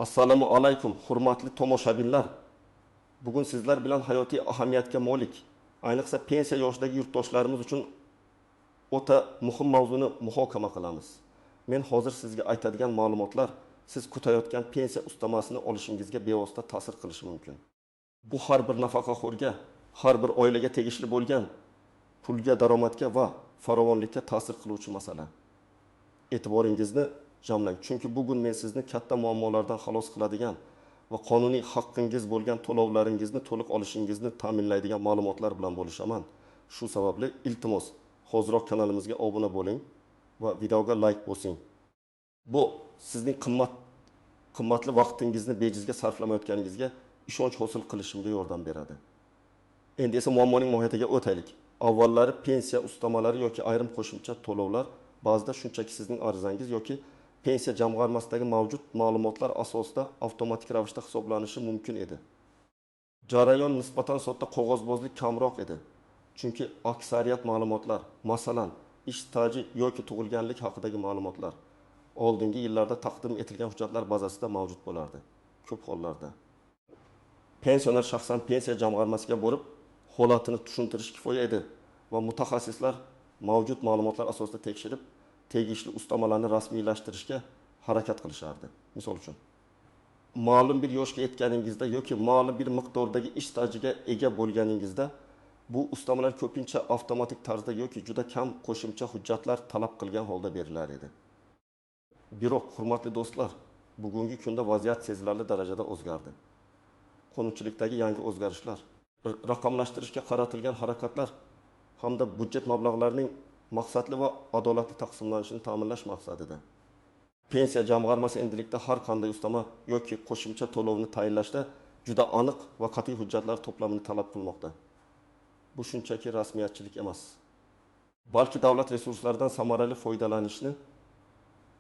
Assalomu alaykum, hurmatli tomoshabinlar. Bugun sizlar bilan hayotiy ahamiyatga molik, ayniqsa pensiya yoshidagi yurtdoshlarimiz uchun o'ta muhim mavzuni muhokama qilamiz. Men hozir sizga aytadigan ma'lumotlar siz kutayotgan pensiya ustamasini olishingizga bevosita ta'sir qilishi mumkin. Bu har bir nafaqaxo'rga, har bir oilaga tegishli bo'lgan pulga, daromadga va farovonlikka ta'sir qiluvchi masala. E'tiboringizni jamlang, chunki bugun men sizni katta muammolardan xalos qiladigan va qonuniy haqqingiz bo'lgan to'lovlaringizni to'liq olishingizni ta'minlaydigan ma'lumotlar bilan bo'lishaman. Shu sababli iltimos, hozirroq kanalimizga obuna bo'ling va videoga like bosing. Bu sizning qimmatli vaqtingizni bejizga sarflamayotganingizga ishonch hosil qilishimga yordam beradi. Endi esa muammoning mohiyatiga o'taylik. Avvallari pensiya ustamalari yoki ayrim qo'shimcha to'lovlar ba'zida shunchaki sizning arizangiz yoki pensiya jamg'armasidagi mavjud ma'lumotlar asosida avtomatik ravishda hisoblanishi mumkin edi. Jarayon nisbatan sodda qog'ozbozlik kamroq edi. Chunki aksariyat ma'lumotlar, masalan, ish staji yoki tug'ilganlik haqidagi ma'lumotlar oldingi yillarda taqdim etilgan hujjatlar bazasida mavjud bo'lardi. Ko'p hollarda pensioner shaxsan pensiya jamg'armasiga borib, holatini tushuntirish kifoya edi va mutaxassislar mavjud ma'lumotlar asosida tekshirib, tegishli ustamalarni rasmiylashtirishga harakat qilishardi. Misol uchun, ma'lum bir yoshga yetganingizda yoki ma'lum bir miqdordagi ish stajiga ega bo'lganingizda bu ustamalar ko'pincha avtomatik tarzda yoki juda kam qo'shimcha hujjatlar talab qilgan holda berilar edi. Biroq, hurmatli do'stlar, bugungi kunda vaziyat sezilarli darajada o'zgardi. Qonunchilikdagi yangi o'zgarishlar, raqamlashtirishga qaratilgan harakatlar hamda budjet mablag'larining maqsadli va adolatli taqsimlanishini ta'minlash maqsadida pensiya jamg'armasi endilikda har qanday ustama yoki qo'shimcha to'lovni tayinlashda juda aniq va qat'iy hujjatlar to'plamini talab qilmoqda. Bu shunchaki rasmiyatchilik emas, balki davlat resurslaridan samarali foydalanishni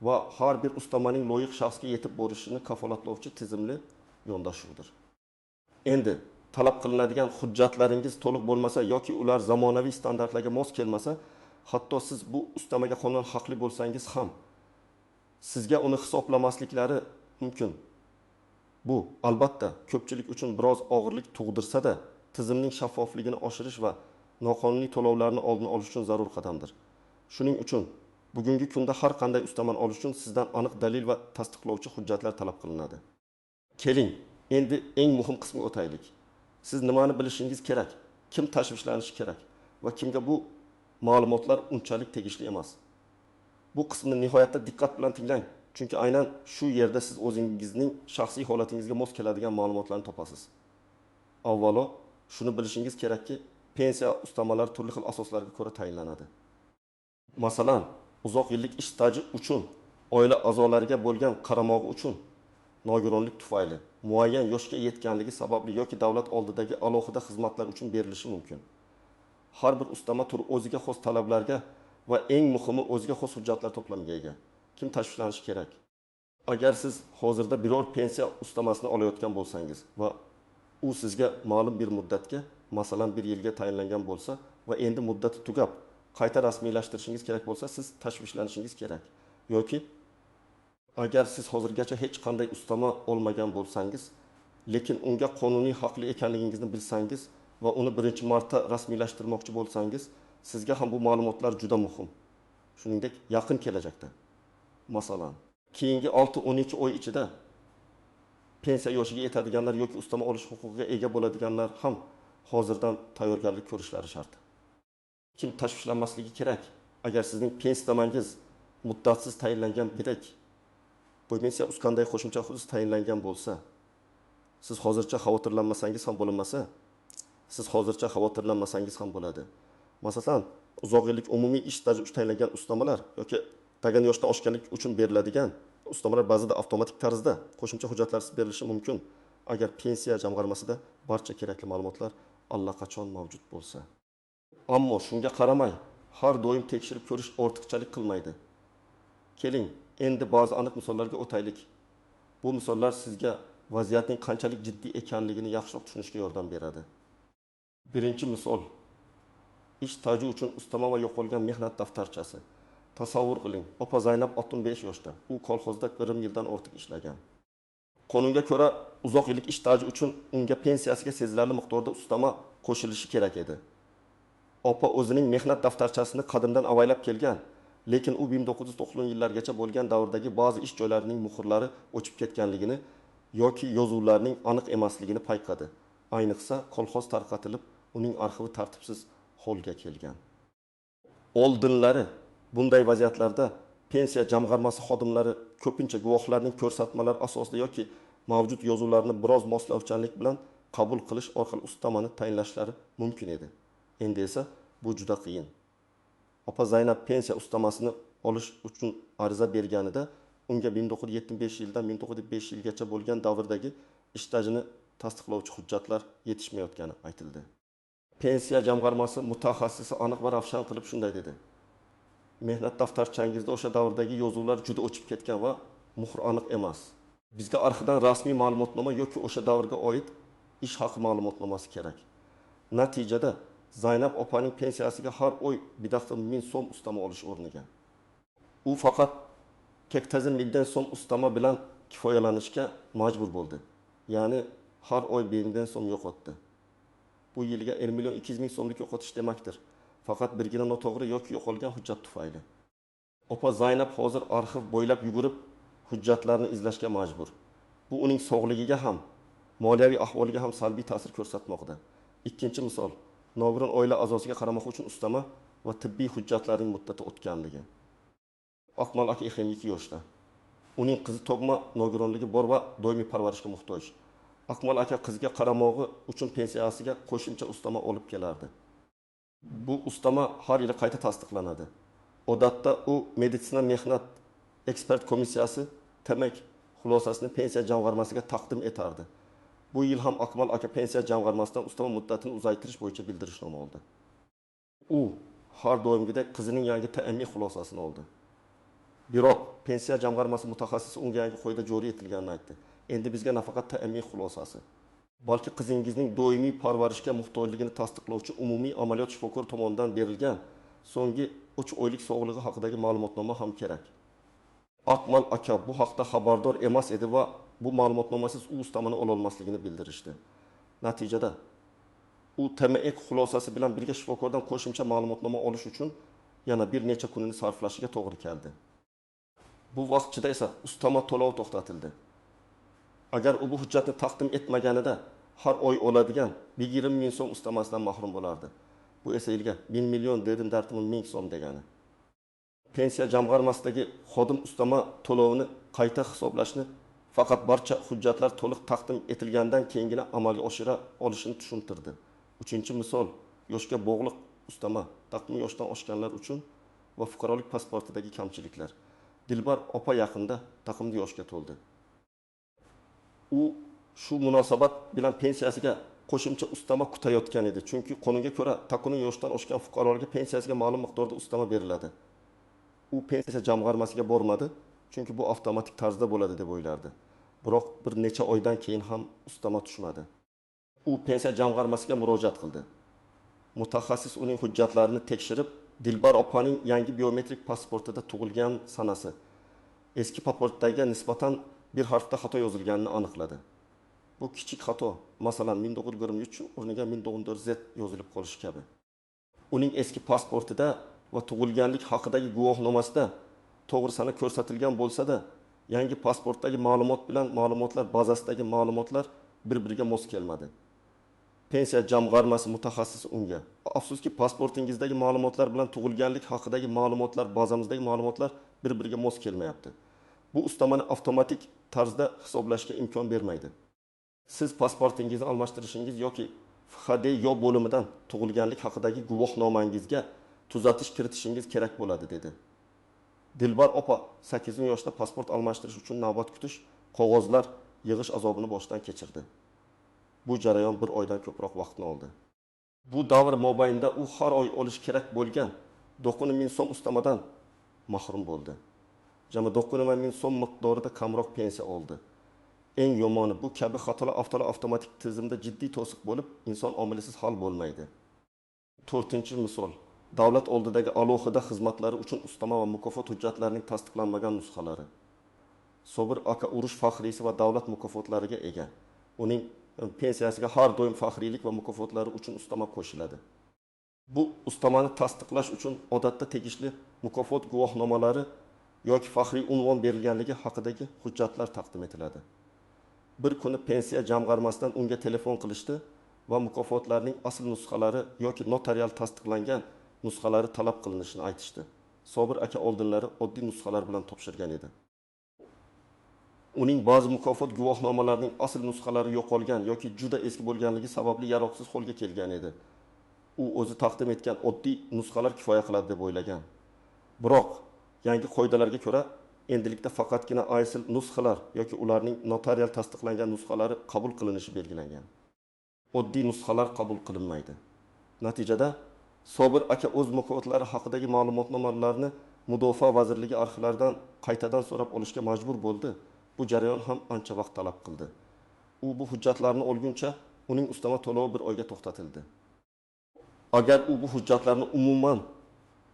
va har bir ustamaning loyiq shaxsga yetib borishini kafolatlovchi tizimli yondashuvdir. Endi talab qilinadigan hujjatlaringiz to'liq bo'lmasa yoki ular zamonaviy standartlarga mos kelmasa, hatto siz bu ustamaga qonunan haqli bo'lsangiz ham sizga uni hisoblamasliklari mumkin. Bu albatta ko'pchilik uchun biroz og'irlik tug'dirsa-da, tizimning shaffofligini oshirish va noqonuniy to'lovlarni oldini olish uchun zarur qadamdir. Shuning uchun bugungi kunda har qanday ustamani olish uchun sizdan aniq dalil va tasdiqlovchi hujjatlar talab qilinadi. Keling, endi eng muhim qismga o'taylik. Siz nimani bilishingiz kerak, kim tashvishlanishi kerak va kimga bu ma'lumotlar unchalik tegishli emas. Bu qismni nihoyatda diqqat bilan tinglang, chunki aynan shu yerda siz o'zingizning shaxsiy holatingizga mos keladigan ma'lumotlarni topasiz. Avvalo, shuni bilishingiz kerakki, pensiya ustamalari turli xil asoslarga ko'ra tayinlanadi. Masalan, uzoq yillik ish staji uchun, oila a'zolariga bo'lgan qaramog'i uchun, nogironlik tufayli, muayyan yoshga yetganligi sababli yoki davlat oldidagi alohida xizmatlar uchun berilishi mumkin. Har bir ustama turi o'ziga xos talablarga va eng muhimi o'ziga xos hujjatlar to'plamiga ega. Kim tashvishlanishi kerak? Agar siz hozirda biror pensiya ustamasini olayotgan bo'lsangiz va u sizga ma'lum bir muddatga, masalan 1 yilga tayinlangan bo'lsa va endi muddati tugab, qayta rasmiylashtirishingiz kerak bo'lsa, siz tashvishlanishingiz kerak. Yoki agar siz hozirgacha hech qanday ustama olmagan bo'lsangiz, lekin unga qonuniy haqli ekanligingizni bilsangiz va uni birinchi marta rasmiylashtirmoqchi bo'lsangiz, sizga ham bu ma'lumotlar juda muhim. Shuningdek, yaqin kelajakda, masalan, keyingi 6-12 oy ichida pensiya yoshiga yetadiganlar yoki ustama olish huquqiga ega bo'ladiganlar ham hozirdan tayyorgarlik ko'rishlari shart. Kim tashvishlanmasligi kerak? Agar sizning pensiyamangiz muddatsiz tayinlangan bidak, bu pensiya uskanday qo'shimcha hujjat tayinlangan bo'lsa, siz hozircha xavotirlanmasangiz ham bo'lmasa, siz hozircha xavotirlanmasangiz ham bo'ladi. Masalan, uzoq yillik umumiy ish staji uchun tayinlangan ustamalar yoki tagan yoshdan oshganlik uchun beriladigan ustamalar ba'zida avtomatik tarzda qo'shimcha hujjatlarsiz berilishi mumkin, agar pensiya jamg'armasida barcha kerakli ma'lumotlar allaqachon mavjud bo'lsa. Ammo shunga qaramay, har doim tekshirib ko'rish ortiqchalik qilmaydi. Keling, endi ba'zi aniq misollarga o'taylik. Bu misollar sizga vaziyatning qanchalik jiddiy ekanligini yaxshiroq tushunishga yordam beradi. Birinchi misol: ish staji uchun ustama va yo'qolgan mehnat daftarchasi. Tasavvur qiling, opa Zaynab 65 yoshda. U kolxozda 20 yildan ortiq ishlagan. Qonunga ko'ra uzoq yillik ish staji uchun unga pensiyasiga sezilarli miqdorda ustama qo'shilishi kerak edi. Opa o'zining mehnat daftarchasini qadimdan avaylab kelgan, lekin u 1990 yillargacha bo'lgan davrdagi ba'zi ish joylarining muhrlari o'chib ketganligini yoki yozuvlarning aniq emasligini payqadi. Ayniqsa, kolxoz tarqatilib, uning arxivi tartibsiz holga kelgan. Oldinlari bunday vaziyatlarda pensiya jamg'armasi xodimlari ko'pincha guvohlarning ko'rsatmalari asosida yoki mavjud yozuvlarni biroz moslovchanlik bilan qabul qilish orqali ustamani tayinlashlari mumkin edi. Endi esa bu juda qiyin. Opa Zaynab pensiya ustamasini olish uchun ariza berganida unga 1975 yildan 1905 yilgacha bo'lgan davrdagi ish stajini tasdiqlovchi hujjatlar yetishmayotgani aytildi. Pensiya jamg'armasi mutaxassisi aniq va ravshan qilib shunday dedi: mehnat daftarchangizda o'sha davrdagi yozuvlar juda o'chib ketgan va muhr aniq emas. Bizga arxivdan rasmiy ma'lumotnoma yoki o'sha davrga oid ish haqi ma'lumotnomasi kerak. Natijada Zaynab opaning pensiyasiga har oy 1000 so'm ustama olish o'rniga u faqat kektazin 1000 so'm ustama bilan kifoyalanishga majbur bo'ldi. Ya'ni har oy 1000 so'm yo'qotdi. Bu yilga 1.200.000 so'mlik yo'qotish demakdir. Faqat birgina noto'g'ri yoki yo'qolgan hujjat tufayli. Opa Zaynab hozir arxiv bo'ylab yugurib hujjatlarni izlashga majbur. Bu uning sog'ligiga ham, moliyaviy ahvoliga ham salbiy ta'sir ko'rsatmoqda. Ikkinchi misol, nogiron oila a'zosiga qaramoq uchun ustama va tibbiy hujjatlarning muddati o'tganligi. Akmal aka 22 yoshda. Uning qizi tug'ma nogironligi bor va doimiy parvarishga muhtoj. Akmal aka qizga qaramog'i uchun pensiyasiga qo'shimcha ustama olib kelardi. Bu ustama har yili qayta tasdiqlanadi. Odatda u meditsina mehnat ekspert komissiyasi demak xulosasini pensiya jamg'armasiga taqdim etardi. Bu yil ham Akmal aka pensiya jamg'armasidan ustama muddatini uzaytirish bo'yicha bildirishnoma oldi. U har doimgidek qizining yangi ta'minot xulosasini oldi. Biroq pensiya jamg'armasi mutaxassisi unga yangi qoida joriy etilganini aytdi. Endi bizga nafaqat ta'minot xulosasi, balki qizingizning doimiy parvarishga muhtojligini tasdiqlovchi umumiy amaliyot shifokor tomonidan berilgan so'nggi 3 oylik sog'lig'i haqidagi ma'lumotnoma ham kerak. Akmal aka bu haqda xabardor emas edi va bu ma'lumotnomasiz u ustamani ola olmasligini bildirishdi. Natijada u TMEK xulosasi bilan birga shifokordan qo'shimcha ma'lumotnoma olish uchun yana bir necha kunini sarflashiga to'g'ri keldi. Bu vaqt ichida esa ustama to'lov to'xtatildi. Agar u bu hujjatni taqdim etmaganida har oy oladigan 120.000 so'm ustamasidan mahrum bo'lardi. Bu esa yilga 1 million ming so'm degani. Pensiya jamg'armasidagi xodim ustama to'lovini qayta hisoblashni faqat barcha hujjatlar to'liq taqdim etilgandan keyingina amalga oshira olishini tushuntirdi. Uchinchi misol, yoshga bog'liq ustama, taqdim yoshdan oshganlar uchun va fuqarolik pasportidagi kamchiliklar. Dilbar opa yaqinda taqimli yoshga to'ldi. U shu munosabat bilan pensiyasiga qo'shimcha ustama kutayotgan edi. Chunki qonunga ko'ra taqimli yoshdan oshgan fuqarolarga pensiyasiga ma'lum miqdorda ustama beriladi. U pensiya jamg'armasiga bormadi, chunki bu avtomatik tarzda bo'ladi deb o'ylardi. Biroq bir necha oydan keyin ham ustama tushmadi. U pensiya jamg'armasiga murojaat qildi. Mutaxassis uning hujjatlarini tekshirib, Dilbar opaning yangi biometrik pasportida tug'ilgan sanasi eski pasportdagi nisbatan bir harfda xato yozilganini aniqladi. Bu kichik xato, masalan 1923 o'rniga 1904Z yozilib qolishi kabi. Uning eski pasportida va tug'ilganlik haqidagi guvohnomasida to'g'ri sana ko'rsatilgan bo'lsa-da, yangi pasportdagi ma'lumot bilan ma'lumotlar bazasidagi ma'lumotlar bir-biriga mos kelmadi. Pensiya jamg'armasi mutaxassisi unga: "Afsuski, pasportingizdagi ma'lumotlar bilan tug'ilganlik haqidagi ma'lumotlar bazamizdagi ma'lumotlar bir-biriga mos kelmayapti. Bu ustamani avtomatik tarzda hisoblashga imkon bermaydi. Siz pasportingizni almashtirishingiz yoki FHD yo bo'limidan tug'ilganlik haqidagi guvohnomangizga tuzatish kiritishingiz kerak bo'ladi", dedi. Dilbar opa 8 yoshda pasport almashtirish uchun navbat kutish, qog'ozlar yig'ish azobini boshdan kechirdi. Bu jarayon bir oydan ko'proq vaqtni oldi. Bu davr mobaynida u har oy olish kerak bo'lgan 9.000 so'm ustamadan mahrum bo'ldi. Jami 9.000 so'm miqdorida kamroq pensiya oldi. Eng yomoni, bu kabi xatolar avtomatik tizimda jiddiy to'siq bo'lib, inson omilisiz hal bo'lmaydi. 4-misol, davlat oldidagi alohida xizmatlari uchun ustama va mukofot hujjatlarining tasdiqlanmagan nusxalari. Sobir aka urush faxriysi va davlat mukofotlariga ega. Uning pensiyasiga har doim faxriylik va mukofotlari uchun ustama qo'shiladi. Bu ustamani tasdiqlash uchun odatda tegishli mukofot guvohnomalari yoki faxriy unvon berilganligi haqidagi hujjatlar taqdim etiladi. Bir kuni pensiya jamg'armasidan unga telefon qilishdi va mukofotlarning asl nusxalari yoki notarial tasdiqlangan nusxalari talab qilinishini aytishdi. Sobir aka oldinlari oddiy nusxalar bilan topshirgan edi. Uning ba'zi mukofot guvohnomalarining asl nusxalari yo'qolgan yoki juda eski bo'lganligi sababli yaroqsiz holga kelgan edi. U o'zi taqdim etgan oddiy nusxalar kifoya qiladi deb o'ylagan. Biroq yangi qoidalarga ko'ra endilikda faqatgina asl nusxalar yoki ularning notarial tasdiqlangan nusxalari qabul qilinishi belgilangan. Oddiy nusxalar qabul qilinmaydi. Natijada Sobir aka o'z mukofotlari haqidagi ma'lumotnomalarni Mudofaa vazirligi arxivlaridan qaytadan so'rab olishga majbur bo'ldi. Bu jarayon ham ancha vaqt talab qildi. U bu hujjatlarni olguncha uning ustama to'lovi bir oyga to'xtatildi. Agar u bu hujjatlarni umuman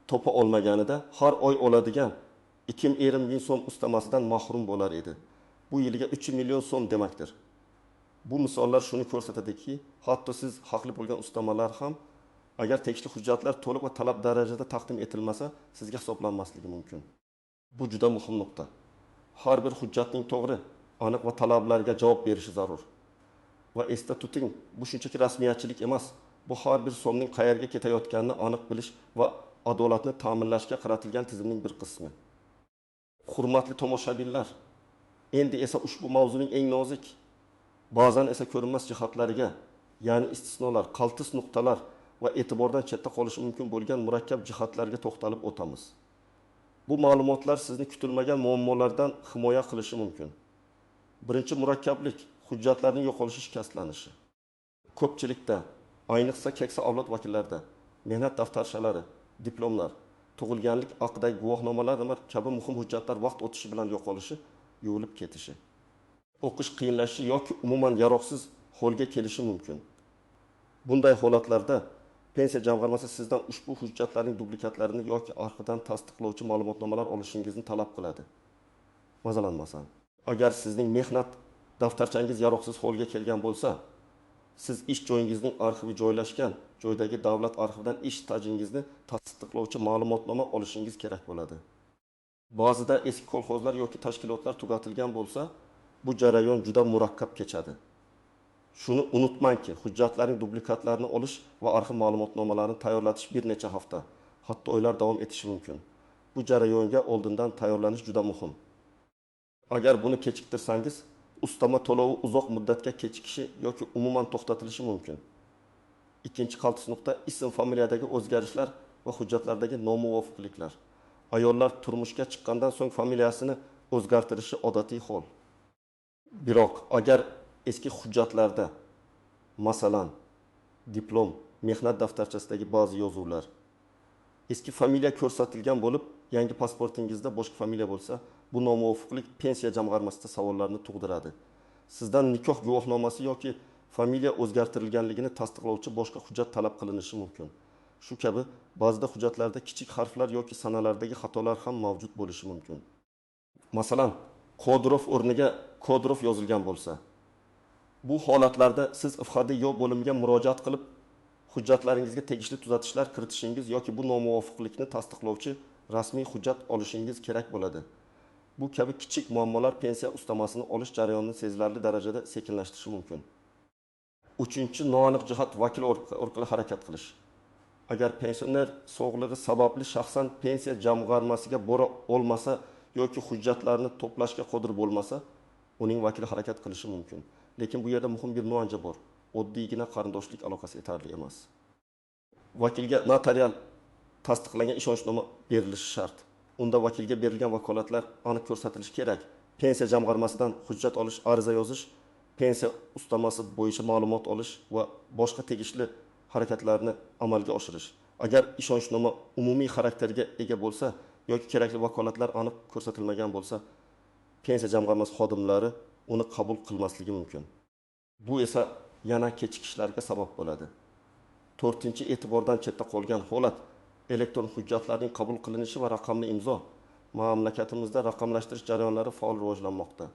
topa olmaganida har oy oladigan 2,5 ming so'm ustamasidan mahrum bo'lar edi. Bu yiliga 3 million so'm demakdir. Bu misollar shuni ko'rsatadiki, hatto siz haqli bo'lgan ustamalar ham agar tegishli hujjatlar to'liq va talab darajada taqdim etilmasa, sizga hisoblanmasligi mumkin. Bu juda muhim nuqta. Har bir hujjatning to'g'ri, aniq va talablarga javob berishi zarur. Va esda tuting, bu shunchaki rasmiyatchilik emas. Bu har bir so'mning qayerga ketayotganini aniq bilish va adolatni ta'minlashga qaratilgan tizimning bir qismi. Hurmatli tomoshabinlar, endi esa ushbu mavzuning eng nozik, ba'zan esa ko'rinmas jihatlariga, ya'ni istisnolar, qaltis nuqtalar va e'tibordan chetda qolishi mumkin bo'lgan murakkab jihatlarga to'xtalib o'tamiz. Bu ma'lumotlar sizni kutilmagan muammolardan himoya qilishi mumkin. Birinchi murakkablik, hujjatlarning yo'qolishi shikastlanishi. Ko'pchilikda, ayniqsa keksa avlod vakillarida mehnat daftarshalari, diplomlar, tug'ilganlik haqidagi guvohnomalar kabi muhim hujjatlar vaqt o'tishi bilan yo'qolishi, yuvilib ketishi, o'qish qiyinlashishi yoki umuman yaroqsiz holga kelishi mumkin. Bunday holatlarda pensiya jamg'armasi sizdan ushbu hujjatlarning dublikatlarini yoki arxivdan tasdiqlovchi ma'lumotnomalar olishingizni talab qiladi. Mazalanmasan, agar sizning mehnat daftarchangiz yaroqsiz holga kelgan bo'lsa, siz ish joyingizning arxivi joylashgan joydagi davlat arxividan ish stajingizni tasdiqlovchi ma'lumotnoma olishingiz kerak bo'ladi. Ba'zida eski kolxozlar yoki tashkilotlar tugatilgan bo'lsa, bu jarayon juda murakkab kechadi. Shuni unutmangki, hujjatlarning dublikatlarini olish va arxiv ma'lumotnomalarini tayyorlatish bir necha hafta, hatto oylar davom etishi mumkin. Bu jarayonga oldindan tayyorlanish juda muhim. Agar buni kechiktirsangiz, ustama to'lovi uzoq muddatga kechikishi yoki umuman to'xtatilishi mumkin. Ikkinchi qaltis nuqta, ism familiyadagi o'zgarishlar va hujjatlardagi nomuvofiqliklar. Ayollar turmushga chiqqandan so'ng familiyasini o'zgartirishi odatiy hol. Biroq agar eski hujjatlarda, masalan, diplom, mehnat daftarchasidagi ba'zi yozuvlar eski familiya ko'rsatilgan bo'lib, yangi pasportingizda boshqa familiya bo'lsa, bu nomuvofiqlik pensiya jamg'armasida savollarni tug'diradi. Sizdan nikoh guvohnomasi yoki familiya o'zgartirilganligini tasdiqlovchi boshqa hujjat talab qilinishi mumkin. Shu kabi ba'zida hujjatlarda kichik harflar yoki sanalardagi xatolar ham mavjud bo'lishi mumkin. Masalan, Qodirov o'rniga Qodirov yozilgan bo'lsa, bu holatlarda siz IFHD bo'limiga murojaat qilib, hujjatlaringizga tegishli tuzatishlar kiritishingiz yoki bu nomuvofiqlikni tasdiqlovchi rasmiy hujjat olishingiz kerak bo'ladi. Bu kabi kichik muammolar pensiya ustamasini olish jarayonini sezilarli darajada sekinlashtirishi mumkin. Uchinchi noaniq jihat vakil orqali harakat qilish. Agar pensioner sog'lig'i sababli shaxsan pensiya jamg'armasiga bora olmasa yoki hujjatlarni to'plashga qodir bo'lmasa, uning vakili harakat qilishi mumkin. Lekin bu yerda muhim bir nuansa bor. Oddiygina qarindoshlik aloqasi yetarli emas. Vakilga notarial tasdiqlangan ishonchnoma berilishi shart. Unda vakilga berilgan vakolatlar aniq ko'rsatilishi kerak. Pensiya jamg'armasidan hujjat olish, ariza yozish, pensiya ustamasi bo'yicha ma'lumot olish va boshqa tegishli harakatlarni amalga oshirish. Agar ishonchnoma umumiy xarakterga ega bo'lsa yoki kerakli vakolatlar aniq ko'rsatilmagan bo'lsa, pensiya jamg'armasi xodimlari uni qabul qilmasligi mumkin. Bu esa yana kechikishlarga sabab bo'ladi. To'rtinchi e'tibordan chetda qolgan holat elektron hujjatlarning qabul qilinishi va raqamli imzo. mamlakatimizda raqamlashtirish jarayonlari faol rivojlanmoqda.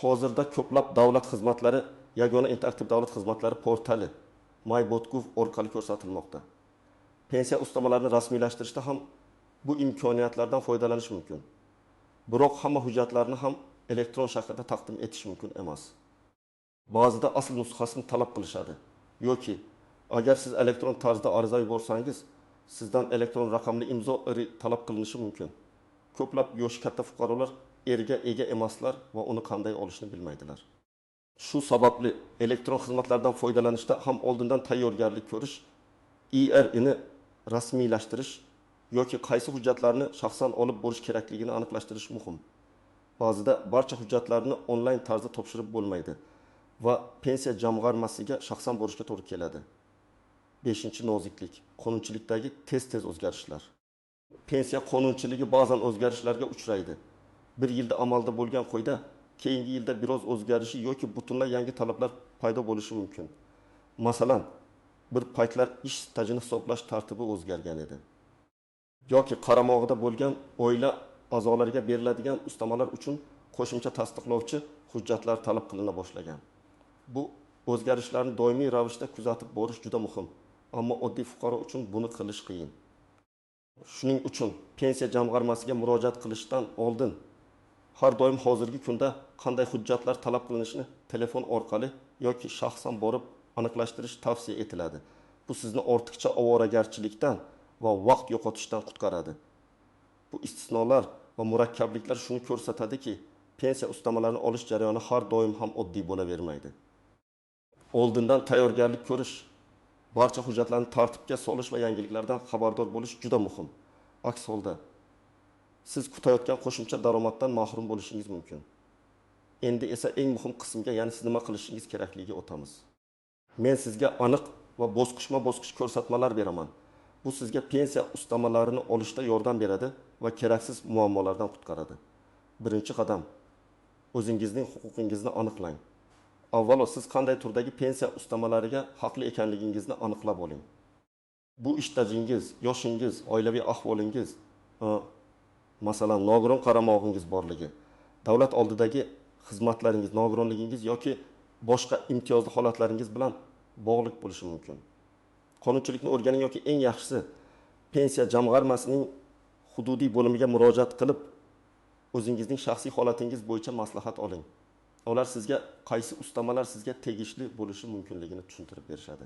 Hozirda ko'plab davlat xizmatlari yagona interaktiv davlat xizmatlari portali my.gov orqali ko'rsatilmoqda. Pensiya ustamalarini rasmiylashtirishda ham bu imkoniyatlardan foydalanish mumkin. Biroq hamma hujjatlarni ham elektron shaklda taqdim etish mumkin emas. Ba'zida asl nusxasini talab qilishadi yoki agar siz elektron tarzda ariza yuborsangiz, sizdan elektron raqamli imzo talab qilinishi mumkin. Ko'plab yoshi katta fuqarolar erga ega emaslar va uni qanday olishni bilmaydilar. Shu sababli elektron xizmatlardan foydalanishda ham oldindan tayyorgarlik ko'rish, IR'ni rasmiylashtirish yoki qaysi hujjatlarni shaxsan olib borish kerakligini aniqlashtirish muhim. Ba'zida barcha hujjatlarni onlayn tarzda topshirib bo'lmaydi va pensiya jamg'armasiga shaxsan borishga to'g'ri keladi. 5-noziklik, qonunchilikdagi tez o'zgarishlar. Pensiya qonunchiligi ba'zan o'zgarishlarga uchraydi. Bir yilda amalda bo'lgan qo'yda keyingi yilda biroz o'zgarishi yoki butunlay yangi talablar paydo bo'lishi mumkin. Masalan, bir paytlar ish stajini hisoblash tartibi o'zgargan edi. Yoki qaramog'ida bo'lgan oila a'zolariga beriladigan ustamalar uchun qo'shimcha tasdiqlovchi hujjatlar talab qilina boshlagan. Bu o'zgarishlarni doimiy ravishda kuzatib borish juda muhim, ammo oddiy fuqaro uchun buni qilish qiyin. Shuning uchun pensiya jamg'armasiga murojaat qilishdan oldin har doim hozirgi kunda qanday hujjatlar talab qilinishini telefon orqali yoki shaxsan borib aniqlashtirish tavsiya etiladi. Bu sizni ortiqcha ovoragarchilikdan va vaqt yo'qotishdan qutqaradi. Bu istisnolar va murakkabliklar shuni ko'rsatadiki, pensiya ustamalarini olish jarayoni har doim ham oddiy bo'lavermaydi. Oldindan tayyorgarlik ko'rish, barcha hujjatlarni tartibga solish va yangiliklardan xabardor bo'lish juda muhim. Aks holda siz kutayotgan qo'shimcha daromaddan mahrum bo'lishingiz mumkin. Endi esa eng muhim qismga, ya'ni siz nima qilishingiz kerakligiga o'tamiz. Men sizga aniq va bosqichma-bosqich ko'rsatmalar beraman. Bu sizga pensiya ustamalarini olishda yordam beradi va keraksiz muammolardan qutqaradi. Birinchi qadam, o'zingizning huquqingizni aniqlang. Avvalo siz qanday turdagi pensiya ustamalariga haqli ekanligingizni aniqlab oling. Bu ish stajingiz, yoshingiz, oilaviy ahvolingiz, masalan, nogiron qaramog'ingiz borligi, davlat oldidagi xizmatlaringiz, nogironligingiz yoki boshqa imtiyozli holatlaringiz bilan bog'liq bo'lishi mumkin. Qonunchilikni o'rganing yoki eng yaxshisi pensiya jamg'armasining hududiy bo'limiga murojaat qilib, o'zingizning shaxsiy holatingiz bo'yicha maslahat oling. Ular sizga qaysi ustamalar sizga tegishli bo'lishi mumkinligini tushuntirib berishadi.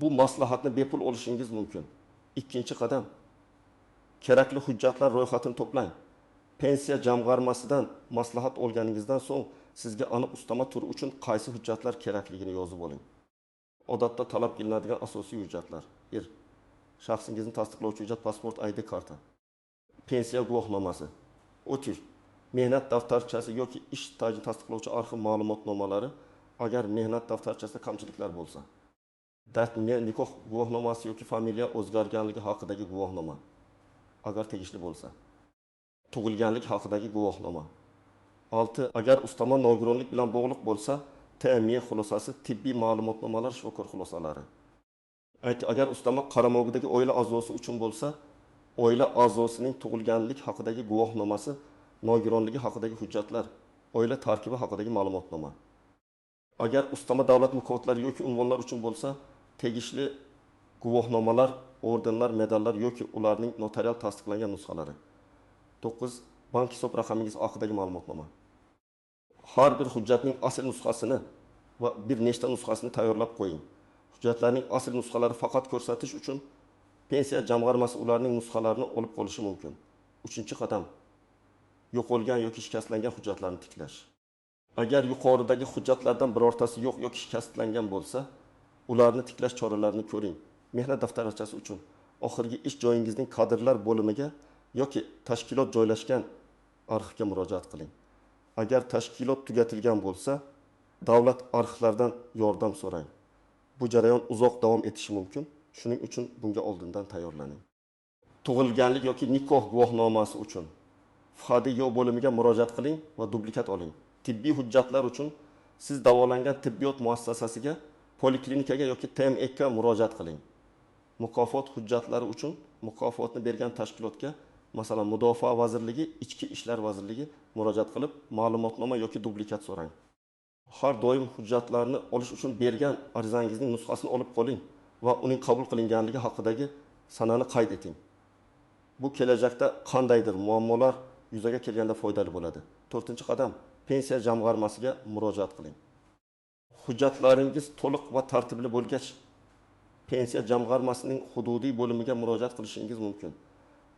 Bu maslahatni bepul olishingiz mumkin. Ikkinchi qadam, kerakli hujjatlar ro'yxatini to'plang. Pensiya jamg'armasidan maslahat olganingizdan so'ng sizga aniq ustama turi uchun qaysi hujjatlar kerakligini yozib oling. Odatda talab qilinadigan asosiy hujjatlar: 1. Shaxsingizni tasdiqlovchi hujjat, pasport, ID karta. Pensiya guvohnomasi. 2. Mehnat daftarchasi yoki ish stajini tasdiqlovchi arxiv ma'lumotnomalari, agar mehnat daftarchasida kamchiliklar bo'lsa. Nikoh guvohnomasi yoki familiya o'zgarganligi haqidagi guvohnoma, agar tegishli bo'lsa. Tug'ilganlik haqidagi guvohnoma. 6. Agar ustama nogironlik bilan bog'liq bo'lsa, TME xulosasi, tibbiy ma'lumotnomalar, shifokor xulosalari. Agar ustama qaramog'idagi oila a'zosi uchun bo'lsa, oila a'zosining tug'ilganlik haqidagi guvohnomasi, nogironligi haqidagi hujjatlar, oila tarkibi haqidagi ma'lumotnoma. Agar ustama davlat mukofotlari yoki unvonlar uchun bo'lsa, tegishli guvohnomalar, ordenlar, medallar yoki ularning notarial tasdiqlangan nusxalari. 9. Bank hisob raqamingiz haqidagi ma'lumotnoma. Har bir hujjatning asl nusxasini va bir nechta nusxasini tayyorlab qo'ying. Hujjatlarning asl nusxalari faqat ko'rsatish uchun pensiya jamg'armasi ularning nusxalarini olib qolishi mumkin. 3-qadam, yo'qolgan yoki shikastlangan hujjatlarni tiklash. Agar yuqoridagi hujjatlardan birortasi yo'q yoki shikastlangan bo'lsa, ularni tiklash choralarini ko'ring. Mehnat daftarchasi uchun oxirgi ish joyingizning kadrlar bo'limiga yoki tashkilot joylashgan arxivga murojaat qiling. Agar tashkilot tugatilgan bo'lsa, davlat arxivlaridan yordam so'rang. Bu jarayon uzoq davom etishi mumkin. Shuning uchun bunga oldindan tayyorlaning. Tug'ilganlik yoki nikoh guvohnomasi uchun FHDYO bo'limiga murojaat qiling va dublikat oling. Tibbiy hujjatlar uchun siz davolangan tibbiyot muassasasiga, poliklinikaga yoki TMEga murojaat qiling. Mukofot hujjatlari uchun mukofotni bergan tashkilotga masalan Mudofaa vazirligi, Ichki ishlar vazirligi murojaat qilib, ma'lumotnoma yoki dublikat so'rang. Har doim hujjatlarni olish uchun bergan arizangizning nusxasini olib qoling va uning qabul qilinganligi haqidagi sanani qayd eting. Bu kelajakda qandaydir muammolar yuzaga kelganda foydali bo'ladi. 4-qadam, pensiya jamg'armasiga murojaat qiling. Hujjatlaringiz to'liq va tartibli bo'lgach, pensiya jamg'armasining hududiy bo'limiga murojaat qilishingiz mumkin.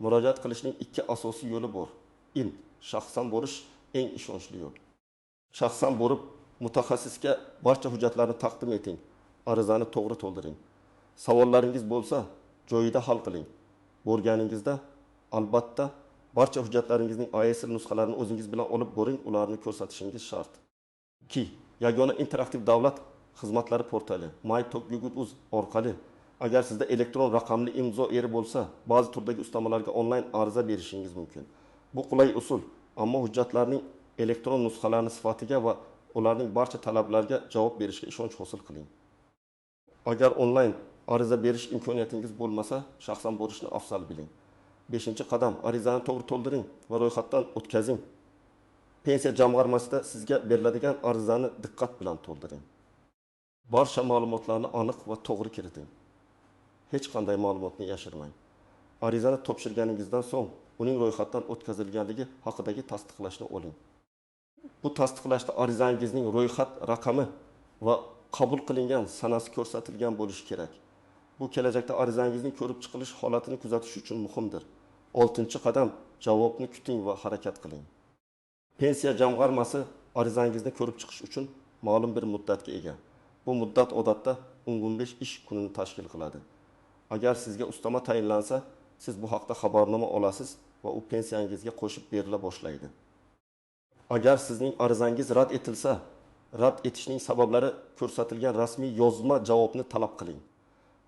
Murojaat qilishning ikki asosiy yo'li bor. Shaxsan bo'lish eng ishonchli yo'l. Shaxsan bo'lib, mutaxassisga barcha hujjatlarni taqdim eting. Arizani to'g'ri to'ldiring. Savollaringiz bo'lsa, joyida hal qiling. Borganingizda albatta barcha hujjatlaringizning AESL nusxalarini o'zingiz bilan olib boring, ularni ko'rsatishingiz shart. 2. Yagona interaktiv davlat xizmatlari portali my.tokgugud.uz orqali agar sizda elektron raqamli imzo eri bo'lsa, ba'zi turdagi ustamalarga onlayn ariza berishingiz mumkin. Bu qulay usul, ammo hujjatlarning elektron nusxalarini sifatiga va ularning barcha talablariga javob berishga ishonch hosil qiling. Agar onlayn ariza berish imkoniyatingiz bo'lmasa, shaxsan borishni afzal biling. 5-qadam, arizani to'g'ri to'ldiring va ro'yxatdan o'tkazing. Pensiya jamg'armasida sizga beriladigan arizani diqqat bilan to'ldiring. Barcha ma'lumotlarni aniq va to'g'ri kiriting. Hech qanday ma'lumotni yashirmang. Arizani topshirganingizdan so'ng uning ro'yxatdan o'tkazilganligi haqidagi tasdiqlashni oling. Bu tasdiqlashda arizangizning ro'yxat raqami va qabul qilingan sanasi ko'rsatilgan bo'lishi kerak. Bu kelajakda arizangizning ko'rib chiqilish holatini kuzatish uchun muhimdir. 6-qadam, javobni kuting va harakat qiling. Pensiya jamg'armasi arizangizni ko'rib chiqish uchun ma'lum bir muddatga ega. Bu muddat odatda 15 ish kunini tashkil qiladi. Agar sizga ustama tayinlansa, siz bu haqda xabarnoma olasiz va u pensiyangizga qo'shib berila boshlaydi. Agar sizning arizangiz rad etilsa, rad etishning sabablari ko'rsatilgan rasmiy yozma javobni talab qiling.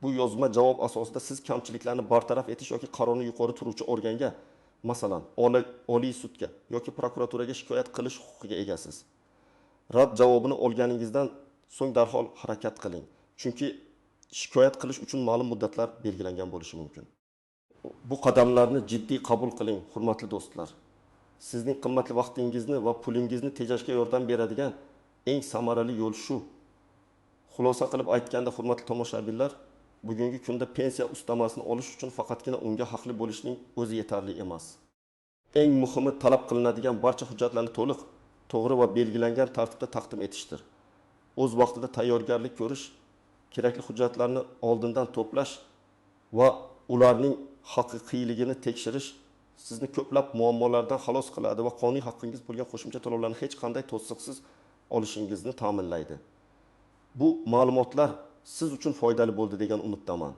Bu yozma javob asosida siz kamchiliklarni bartaraf etish yoki qarorni yuqori turuvchi organga, masalan, Oliy sudga yoki prokuraturaga shikoyat qilish huquqiga egasiz. Rad javobini olganingizdan so'ng darhol harakat qiling. Chunki shikoyat qilish uchun ma'lum muddatlar belgilangan bo'lishi mumkin. Bu qadamlarni jiddiy qabul qiling, hurmatli do'stlar. Sizning qimmatli vaqtingizni va pulingizni tejashga yordam beradigan eng samarali yo'l shu. Xulosa qilib aytganda, hurmatli tomoshabinlar, bugungi kunda pensiya ustamasini olish uchun faqatgina unga haqli bo'lishning o'zi yetarli emas. Eng muhimi talab qilinadigan barcha hujjatlarni to'liq, to'g'ri va belgilangan tartibda taqdim etishdir. O'z vaqtida tayyorgarlik ko'rish, kerakli hujjatlarni oldindan to'plash va ularning haqiqiyligini tekshirish sizni ko'plab muammolardan xalos qiladi va qonuniy haqqingiz bo'lgan qo'shimcha to'lovlarni hech qanday to'siqsiz olishingizni ta'minlaydi. Bu ma'lumotlar siz uchun foydali bo'ldi degan umiddaman.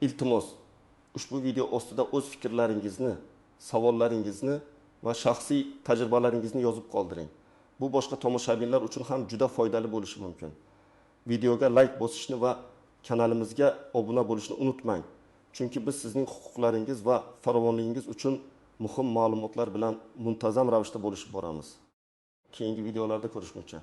Iltimos, ushbu video ostida o'z fikrlaringizni, savollaringizni va shaxsiy tajribalaringizni yozib qoldiring. Bu boshqa tomoshabinlar uchun ham juda foydali bo'lishi mumkin. Videoga like bosishni va kanalimizga obuna bo'lishni unutmang. Chunki biz sizning huquqlaringiz va farovonligingiz uchun muhim ma'lumotlar bilan muntazam ravishda bo'lishib boramiz. Keyingi videolarda ko'rishguncha